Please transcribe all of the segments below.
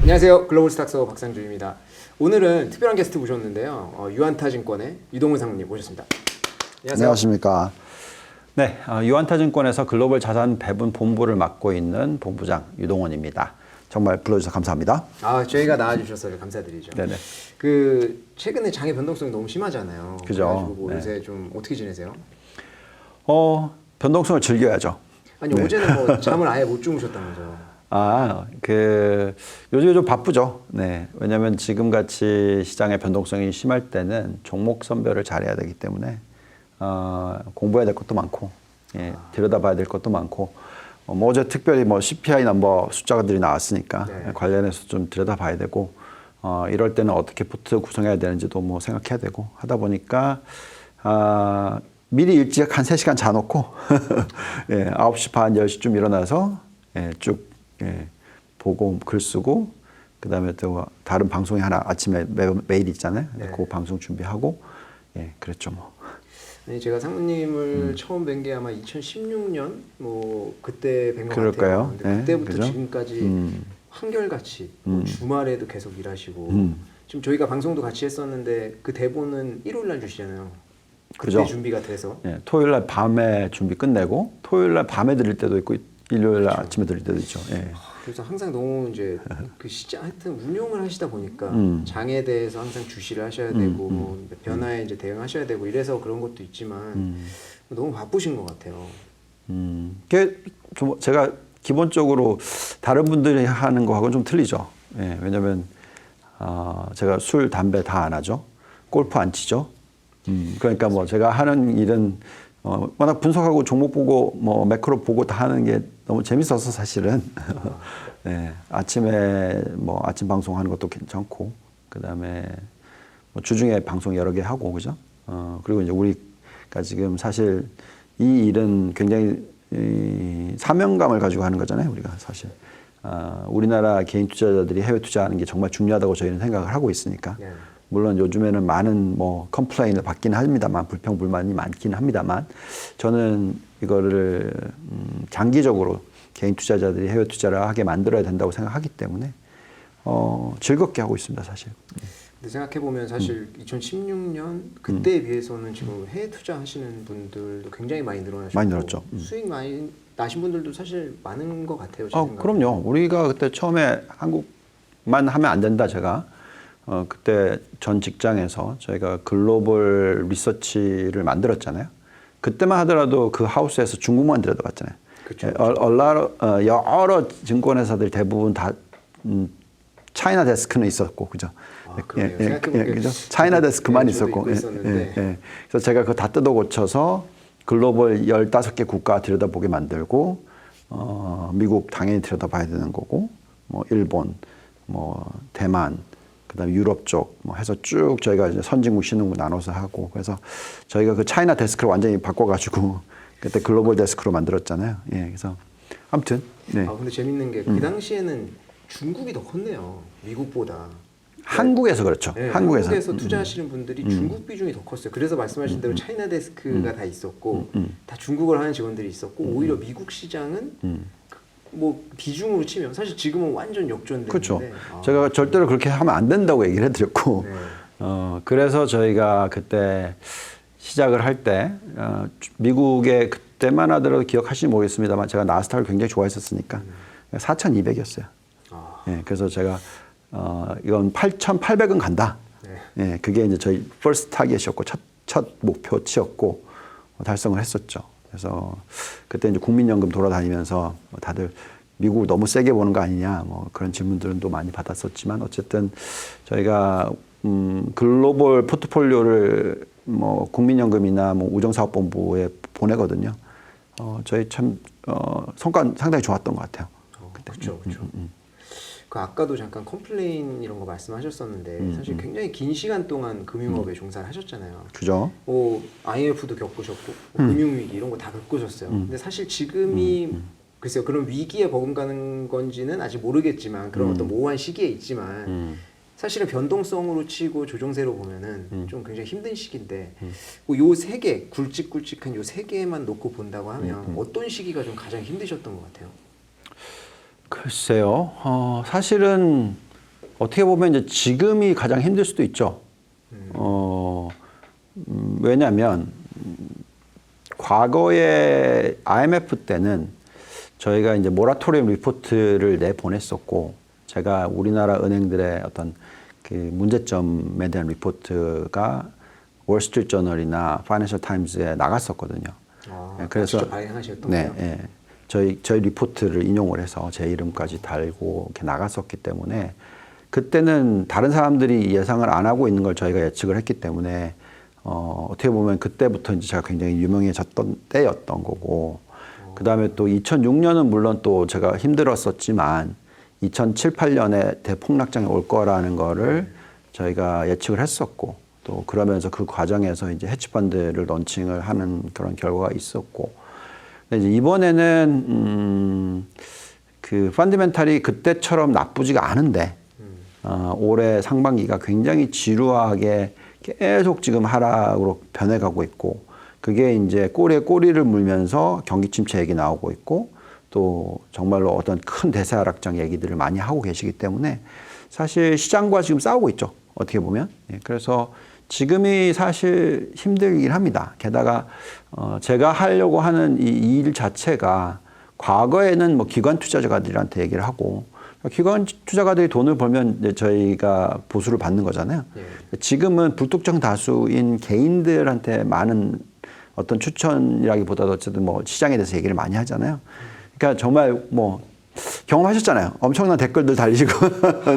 안녕하세요. 글로벌 스탁서 박상준입니다. 오늘은 특별한 게스트 모셨는데요. 유안타증권의 유동훈 상무님 모셨습니다. 안녕하세요. 안녕하십니까. 네, 유안타증권에서 글로벌 자산 배분 본부를 맡고 있는 본부장 유동훈입니다. 정말 불러주셔서 감사합니다. 저희가 나와주셔서 감사드리죠. 네네. 최근에 장의 변동성이 너무 심하잖아요. 그죠. 그래가지고 요새 좀 어떻게 지내세요? 변동성을 즐겨야죠. 아니 네. 어제는 잠을 아예 못 주무셨다면서요? 요즘에 좀 바쁘죠. 네. 왜냐면 지금 같이 시장의 변동성이 심할 때는 종목 선별을 잘해야 되기 때문에, 공부해야 될 것도 많고, 들여다봐야 될 것도 많고, 어제 특별히 CPI 넘버 숫자들이 나왔으니까, 네. 관련해서 좀 들여다봐야 되고, 이럴 때는 어떻게 포트 구성해야 되는지도 생각해야 되고, 하다 보니까, 미리 일찍 한 3시간 자놓고, 9시 반, 10시쯤 일어나서, 쭉, 보고 글 쓰고, 그 다음에 또 다른 방송이 하나 아침에 매일 있잖아요. 네. 그 방송 준비하고, 그랬죠 뭐. 아니, 제가 상무님을 처음 뵌 게 아마 2016년 그때 뵌 것 그럴까요? 같아요. 근데 그때부터 그죠? 지금까지 한결같이 주말에도 계속 일하시고 지금 저희가 방송도 같이 했었는데 그 대본은 일요일 날 주시잖아요. 그때 그죠? 준비가 돼서. 토요일 날 밤에 준비 끝내고, 토요일 날 밤에 드릴 때도 있고, 일요일 날 아침에 드릴 때도 있죠. 그래서 항상 너무 이제 그 시장 하여튼 운용을 하시다 보니까 장에 대해서 항상 주시를 하셔야 되고 변화에 이제 대응하셔야 되고 이래서 그런 것도 있지만 너무 바쁘신 것 같아요. 제가 기본적으로 다른 분들이 하는 거하고는 좀 틀리죠. 왜냐면, 제가 술, 담배 다 안 하죠. 골프 안 치죠. 그러니까 제가 하는 일은 워낙 분석하고 종목 보고 매크로 보고 다 하는 게 너무 재밌어서 사실은 아침에 아침 방송하는 것도 괜찮고 그다음에 주중에 방송 여러 개 하고 그죠? 그리고 이제 우리가 지금 사실 이 일은 굉장히 사명감을 가지고 하는 거잖아요. 우리가 사실 우리나라 개인 투자자들이 해외 투자하는 게 정말 중요하다고 저희는 생각을 하고 있으니까. 네. 물론 요즘에는 많은 컴플레인을 받기는 합니다만 불평불만이 많기는 합니다만 저는 이거를 장기적으로 개인 투자자들이 해외 투자를 하게 만들어야 된다고 생각하기 때문에 즐겁게 하고 있습니다 사실. 근데 생각해 보면 사실 2016년 그때에 비해서는 지금 해외 투자하시는 분들도 굉장히 많이 늘어나셨고 많이 늘었죠. 수익 많이 나신 분들도 사실 많은 것 같아요. 제 생각에. 그럼요. 우리가 그때 처음에 한국만 하면 안 된다 제가. 그때 전 직장에서 저희가 글로벌 리서치를 만들었잖아요. 그때만 하더라도 그 하우스에서 중국만 들여다봤잖아요. 그쵸. 여러 증권회사들 대부분 다 차이나 데스크는 있었고, 그죠? 그죠? 차이나 데스크만 있었고. 그래서 제가 그거 다 뜯어 고쳐서 글로벌 15개 국가 들여다보게 만들고, 미국 당연히 들여다봐야 되는 거고, 일본, 대만, 그다음에 유럽 쪽 해서 쭉 저희가 이제 선진국 신흥국 나눠서 하고 그래서 저희가 그 차이나 데스크를 완전히 바꿔가지고 그때 글로벌 데스크로 만들었잖아요. 그래서 아무튼. 네. 근데 재밌는 게 그 당시에는 중국이 더 컸네요. 미국보다. 한국에서 그렇죠. 네, 한국에서 투자하시는 분들이 중국 비중이 더 컸어요. 그래서 말씀하신 대로 차이나 데스크가 다 있었고 다 중국어를 하는 직원들이 있었고 오히려 미국 시장은 비중으로 치면 사실 지금은 완전 역전됐는데. 그렇죠. 제가 절대로 그렇게 하면 안 된다고 얘기를 해드렸고 그래서 저희가 그때 시작을 할 때 미국에 그때만 하더라도 기억하실지 모르겠습니다만 제가 나스닥을 굉장히 좋아했었으니까 4,200이었어요. 그래서 제가 이건 8,800은 간다. 그게 이제 저희 퍼스트 타겟이었고 첫 목표치였고 달성을 했었죠. 그래서 그때 이제 국민연금 돌아다니면서 다들 미국을 너무 세게 보는 거 아니냐 그런 질문들은 또 많이 받았었지만 어쨌든 저희가 글로벌 포트폴리오를 국민연금이나 우정사업본부에 보내거든요. 저희 참 성과 상당히 좋았던 것 같아요. 그렇죠. 그 아까도 잠깐 컴플레인 이런 거 말씀하셨었는데 사실 굉장히 긴 시간 동안 금융업에 종사를 하셨잖아요. 그죠. IMF도 겪으셨고 금융위기 이런 거 다 겪으셨어요. 근데 사실 지금이 글쎄요 그런 위기에 버금가는 건지는 아직 모르겠지만 그런 어떤 모호한 시기에 있지만 사실은 변동성으로 치고 조정세로 보면은 좀 굉장히 힘든 시기인데 요 세 개 굵직굵직한 요 세 개만 놓고 본다고 하면 어떤 시기가 좀 가장 힘드셨던 것 같아요? 글쎄요. 사실은 어떻게 보면 이제 지금이 가장 힘들 수도 있죠. 왜냐하면 과거에 IMF 때는 저희가 이제 모라토리엄 리포트를 내보냈었고, 제가 우리나라 은행들의 어떤 그 문제점에 대한 리포트가 월스트리트 저널이나 파이낸셜 타임즈에 나갔었거든요. 그래서 발행하셨던 네, 거예요? 네. 저희 리포트를 인용을 해서 제 이름까지 달고 이렇게 나갔었기 때문에 그때는 다른 사람들이 예상을 안 하고 있는 걸 저희가 예측을 했기 때문에 어떻게 보면 그때부터 이제 제가 굉장히 유명해졌던 때였던 거고, 그 다음에 또 2006년은 물론 또 제가 힘들었었지만 2007, 8년에 대폭락장이 올 거라는 거를 저희가 예측을 했었고, 또 그러면서 그 과정에서 이제 헤지펀드를 런칭을 하는 그런 결과가 있었고, 근데 이제 이번에는 그 펀더멘탈이 그때처럼 나쁘지가 않은데 올해 상반기가 굉장히 지루하게 계속 지금 하락으로 변해가고 있고, 그게 이제 꼬리에 꼬리를 물면서 경기 침체 얘기 나오고 있고, 또 정말로 어떤 큰 대세 하락장 얘기들을 많이 하고 계시기 때문에 사실 시장과 지금 싸우고 있죠. 어떻게 보면. 그래서 지금이 사실 힘들긴 합니다. 게다가 제가 하려고 하는 이 일 자체가 과거에는 뭐 기관 투자자들한테 얘기를 하고, 기관 투자가들이 돈을 벌면 이제 저희가 보수를 받는 거잖아요. 지금은 불특정 다수인 개인들한테 많은 어떤 추천이라기보다도 어쨌든 뭐 시장에 대해서 얘기를 많이 하잖아요. 그러니까 정말 뭐 경험하셨잖아요. 엄청난 댓글들 달리시고.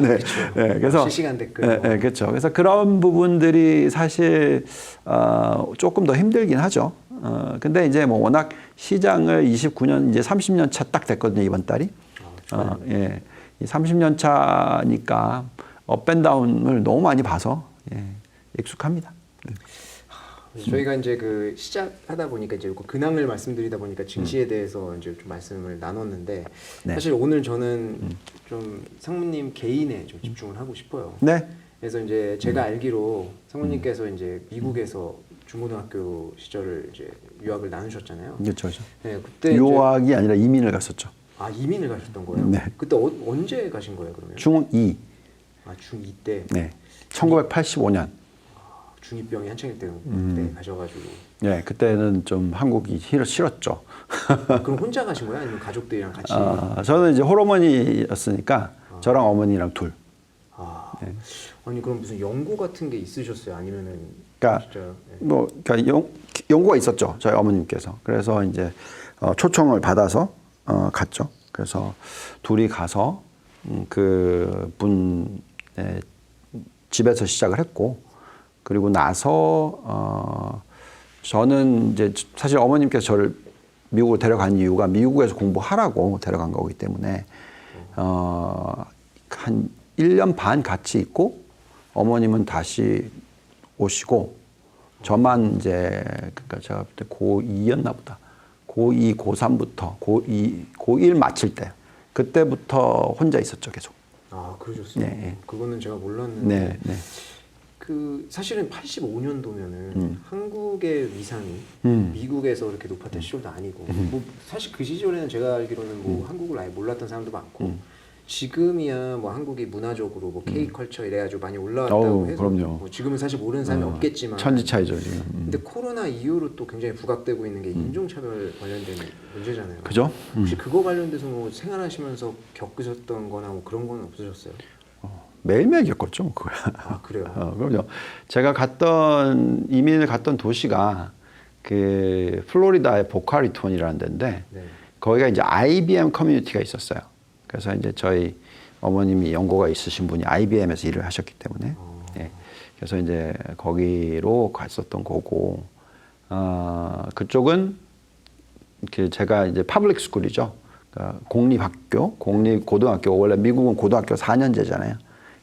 네. 그렇죠. 네. 그래서 실시간 댓글. 네, 그렇죠. 그래서 그런 부분들이 사실 조금 더 힘들긴 하죠. 근데 이제 뭐 워낙 시장을 29년 이제 30년 차 딱 됐거든요, 이번 달이. 예. 이 30년 차니까 업앤다운을 너무 많이 봐서 익숙합니다. 저희가 이제 그 시작하다 보니까 이제 그 근황을 말씀드리다 보니까 증시에 대해서 이제 좀 말씀을 나눴는데, 네. 사실 오늘 저는 좀 상무님 개인에 좀 집중을 하고 싶어요. 네. 그래서 이제 제가 알기로 상무님께서 이제 미국에서 중고등학교 시절을 이제 유학을 나누셨잖아요. 그렇죠, 그렇죠. 네, 그때 유학이 아니라 이민을 갔었죠. 이민을 가셨던 거예요? 네. 그때 언제 가신 거예요, 그러면? 중2. 중2 때. 네. 1985년. 중2병이 한창일 때 가셔가지고. 네, 그때는 좀 한국이 싫었죠. 그럼 혼자 가신 거예요? 아니면 가족들이랑 같이? 저는 이제 홀어머니였으니까 저랑 어머니랑 둘. 네. 아니 그럼 무슨 연구 같은 게 있으셨어요? 아니면은 그러니까 진짜, 뭐 그러니까 연구가 있었죠. 저희 어머님께서. 그래서 이제 초청을 받아서 갔죠. 그래서 둘이 가서 그 분의 집에서 시작을 했고, 그리고 나서 저는 이제 사실 어머님께서 저를 미국으로 데려간 이유가 미국에서 공부하라고 데려간 거기 때문에 한 1년 반 같이 있고 어머님은 다시 오시고 저만 이제 그러니까 제가 그때 고2였나 보다. 고2, 고3부터 고1 마칠 때 그때부터 혼자 있었죠, 계속. 그러셨어요? 네. 그거는 제가 몰랐는데. 네, 네. 그 사실은 85년도면은 한국의 위상이 미국에서 이렇게 높았던 시절도 아니고, 뭐 사실 그 시절에는 제가 알기로는 뭐 한국을 아예 몰랐던 사람도 많고, 지금이야 뭐 한국이 문화적으로 뭐 K컬처 이래가지고 많이 올라왔다고 해서 그럼요. 뭐 지금은 사실 모르는 사람이 없겠지만, 천지차이죠 지금. 근데 코로나 이후로 또 굉장히 부각되고 있는 게 인종차별 관련된 문제잖아요. 그죠? 혹시 그거 관련돼서 뭐 생활하시면서 겪으셨던 거나 뭐 그런 건 없으셨어요? 매일매일 겪었죠, 뭐 그거야. 그래요? 그럼요. 제가 이민을 갔던 도시가 그 플로리다의 보카리톤이라는 데인데, 네. 거기가 이제 IBM 커뮤니티가 있었어요. 그래서 이제 저희 어머님이 연고가 있으신 분이 IBM에서 일을 하셨기 때문에, 그래서 이제 거기로 갔었던 거고, 그쪽은 제가 이제 퍼블릭 스쿨이죠. 그러니까 공립학교, 공립고등학교, 원래 미국은 고등학교 4년제잖아요.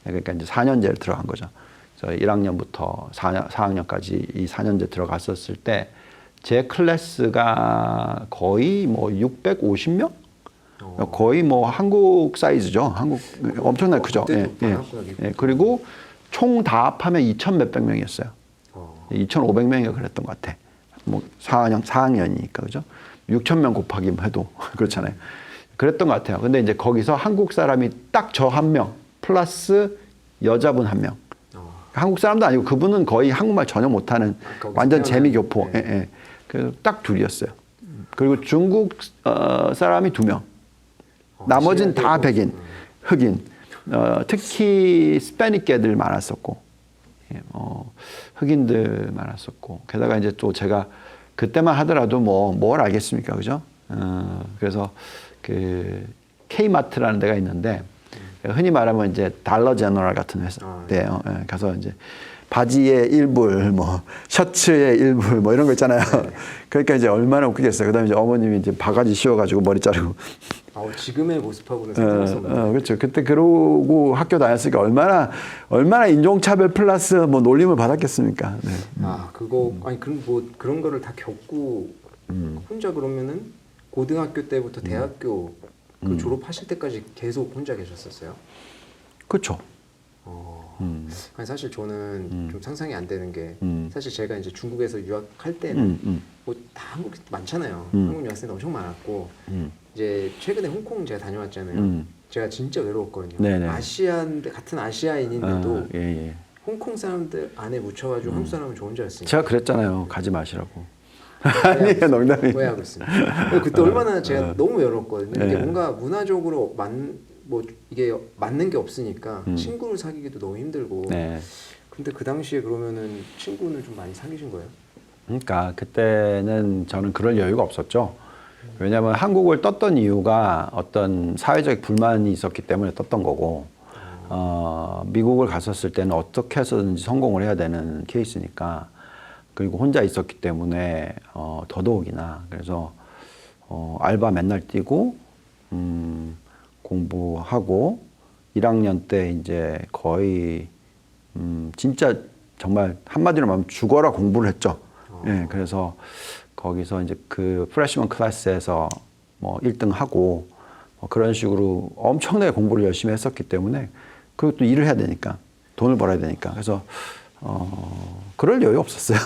그러니까 이제 4년제를 들어간 거죠. 그래서 1학년부터 4학년까지 이 4년제 들어갔었을 때 제 클래스가 거의 뭐 650명? 거의 뭐 한국 사이즈죠. 한국 엄청나게 크죠. 그리고 총 다 합하면 2,000 몇백 명이었어요. 2,500명인가 그랬던 것 같아. 뭐 4학년이니까 그죠? 6,000명 곱하기 해도 그렇잖아요. 그랬던 것 같아요. 근데 이제 거기서 한국 사람이 딱 저 한 명 플러스 여자분 한 명. 어. 한국 사람도 아니고 그분은 거의 한국말 전혀 못하는 거기서 완전 태어난- 재미교포. 네. 예, 예. 그래서 딱 둘이었어요. 그리고 중국 사람이 2명. 나머지는 아시아 다 대륙. 백인, 흑인. 특히 스페닉 애들 많았었고, 예, 흑인들 많았었고. 게다가 이제 또 제가 그때만 하더라도 뭘 알겠습니까, 그죠? 그래서 그 K마트라는 데가 있는데 흔히 말하면 이제 달러 제너럴 같은 회사인데요. 예, 가서 이제 바지의 일불, 셔츠의 일불, 이런 거 있잖아요. 그러니까 이제 얼마나 웃기겠어요. 그다음에 이제 어머님이 이제 바가지 씌워가지고 머리 자르고. 지금의 모습하고는 상관이 없는. 그렇죠. 그때 그러고 학교 다녔으니까 얼마나 인종차별 플러스 놀림을 받았겠습니까. 네. 그거 아니 그런 거를 다 겪고 혼자 그러면은 고등학교 때부터 대학교 그 졸업하실 때까지 계속 혼자 계셨었어요? 그렇죠. 아니 사실 저는 좀 상상이 안 되는 게 사실 제가 이제 중국에서 유학할 때는 다 한국 많잖아요. 한국 유학생들 엄청 많았고 이제 최근에 홍콩 제가 다녀왔잖아요. 제가 진짜 외로웠거든요. 네네. 아시아인데 같은 아시아인인데도 예. 홍콩 사람들 안에 묻혀가지고 한국 사람은 저 혼자였으니까. 제가 그랬잖아요. 가지 마시라고. 아니에요, 농담이에요. 오해하고 있습니다. 그때 얼마나 제가 너무 외로웠거든요. 이게 뭔가 문화적으로 이게 맞는 게 없으니까 친구를 사귀기도 너무 힘들고. 네. 근데 그 당시에 그러면은 친구는 좀 많이 사귀신 거예요? 그러니까 그때는 저는 그럴 여유가 없었죠. 왜냐하면 한국을 떴던 이유가 어떤 사회적 불만이 있었기 때문에 떴던 거고, 미국을 갔었을 때는 어떻게 해서든지 성공을 해야 되는 케이스니까, 그리고 혼자 있었기 때문에 더더욱이나. 그래서 알바 맨날 뛰고 공부하고 1학년 때 이제 거의 진짜 정말 한마디로 말하면 죽어라 공부를 했죠. 예, 그래서 거기서 이제 그 프레시먼 클래스에서 1등 하고 그런 식으로 엄청나게 공부를 열심히 했었기 때문에, 그리고 또 일을 해야 되니까 돈을 벌어야 되니까. 그래서 그럴 여유 없었어요.